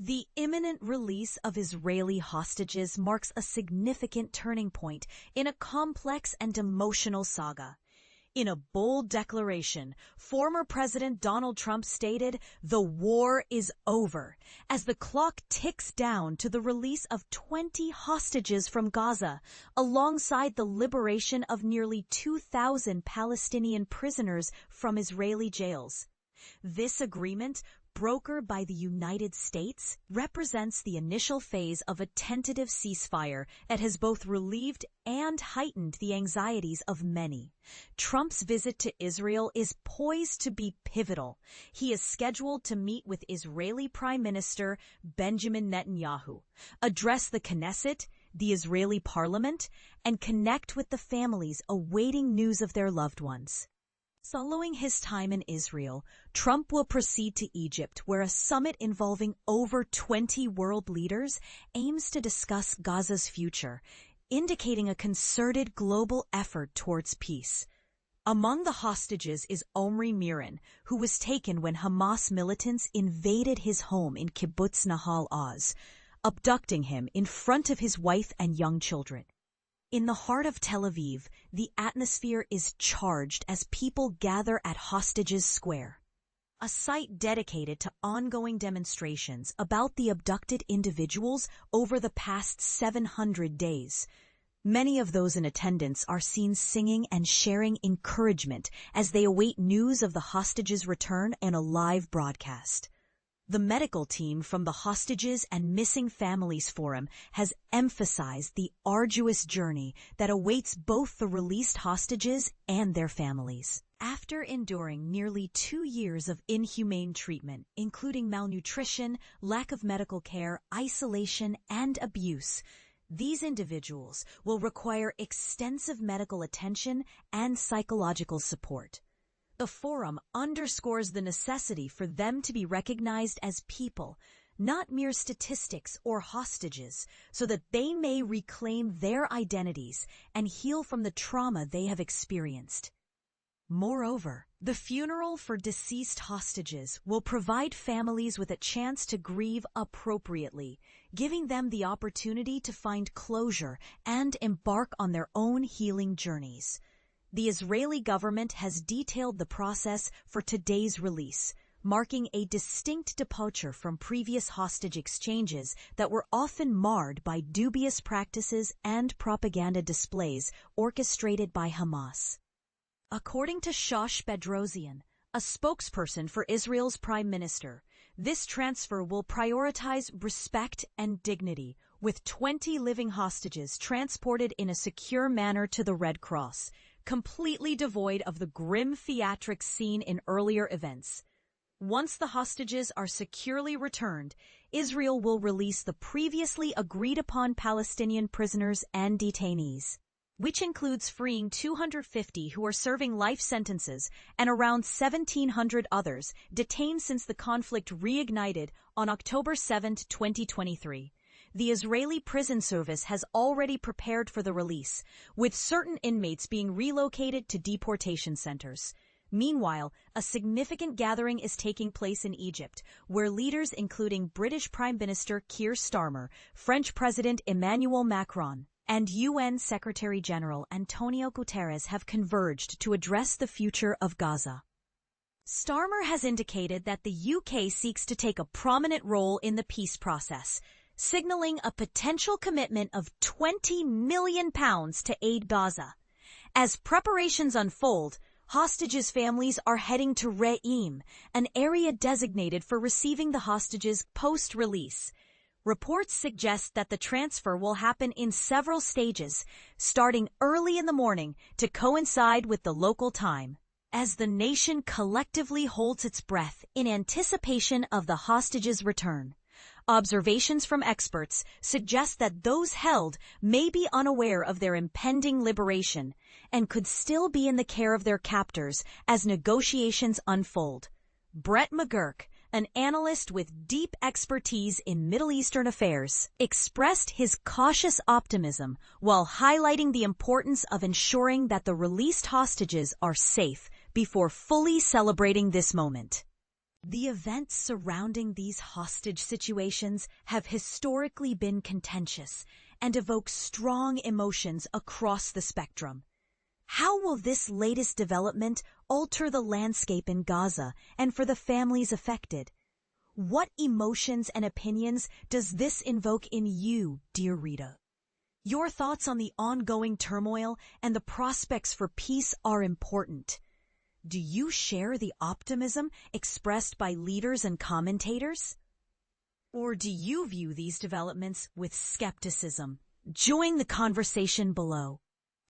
The imminent release of Israeli hostages marks a significant turning point in a complex and emotional saga. In a bold declaration, former President Donald Trump stated, "The war is over," as the clock ticks down to the release of 20 hostages from Gaza, alongside the liberation of nearly 2,000 Palestinian prisoners from Israeli jails. This agreement, brokered by the United States, represents the initial phase of a tentative ceasefire that has both relieved and heightened the anxieties of many. Trump's visit to Israel is poised to be pivotal. He is scheduled to meet with Israeli Prime Minister Benjamin Netanyahu, address the Knesset, the Israeli parliament, and connect with the families awaiting news of their loved ones. Following his time in Israel, Trump will proceed to Egypt, where a summit involving over 20 world leaders aims to discuss Gaza's future, indicating a concerted global effort towards peace. Among the hostages is Omri Miran, who was taken when Hamas militants invaded his home in Kibbutz Nahal Oz, abducting him in front of his wife and young children. In the heart of Tel Aviv, the atmosphere is charged as people gather at Hostages Square, a site dedicated to ongoing demonstrations about the abducted individuals over the past 700 days. Many of those in attendance are seen singing and sharing encouragement as they await news of the hostages' return in a live broadcast. The medical team from the Hostages and Missing Families Forum has emphasized the arduous journey that awaits both the released hostages and their families. After enduring nearly 2 years of inhumane treatment, including malnutrition, lack of medical care, isolation, and abuse, these individuals will require extensive medical attention and psychological support. The forum underscores the necessity for them to be recognized as people, not mere statistics or hostages, so that they may reclaim their identities and heal from the trauma they have experienced. Moreover, the funeral for deceased hostages will provide families with a chance to grieve appropriately, giving them the opportunity to find closure and embark on their own healing journeys. The Israeli government has detailed the process for today's release, marking a distinct departure from previous hostage exchanges that were often marred by dubious practices and propaganda displays orchestrated by Hamas. According to Shosh Bedrosian, a spokesperson for Israel's prime minister, this transfer will prioritize respect and dignity, with 20 living hostages transported in a secure manner to the Red Cross, completely devoid of the grim theatrics seen in earlier events. Once the hostages are securely returned, Israel will release the previously agreed-upon Palestinian prisoners and detainees, which includes freeing 250 who are serving life sentences and around 1,700 others detained since the conflict reignited on October 7, 2023. The Israeli prison service has already prepared for the release, with certain inmates being relocated to deportation centers. Meanwhile, a significant gathering is taking place in Egypt, where leaders including British Prime Minister Keir Starmer, French President Emmanuel Macron, and UN Secretary-General Antonio Guterres have converged to address the future of Gaza. Starmer has indicated that the UK seeks to take a prominent role in the peace process, signaling a potential commitment of £20 million to aid Gaza. As preparations unfold, hostages' families are heading to Re'im, an area designated for receiving the hostages post-release. Reports suggest that the transfer will happen in several stages, starting early in the morning to coincide with the local time, as the nation collectively holds its breath in anticipation of the hostages' return. Observations from experts suggest that those held may be unaware of their impending liberation and could still be in the care of their captors as negotiations unfold. Brett McGurk, an analyst with deep expertise in Middle Eastern affairs, expressed his cautious optimism while highlighting the importance of ensuring that the released hostages are safe before fully celebrating this moment. The events surrounding these hostage situations have historically been contentious and evoke strong emotions across the spectrum. How will this latest development alter the landscape in Gaza and for the families affected? What emotions and opinions does this invoke in you, dear Rita? Your thoughts on the ongoing turmoil and the prospects for peace are important. Do you share the optimism expressed by leaders and commentators? Or do you view these developments with skepticism? Join the conversation below.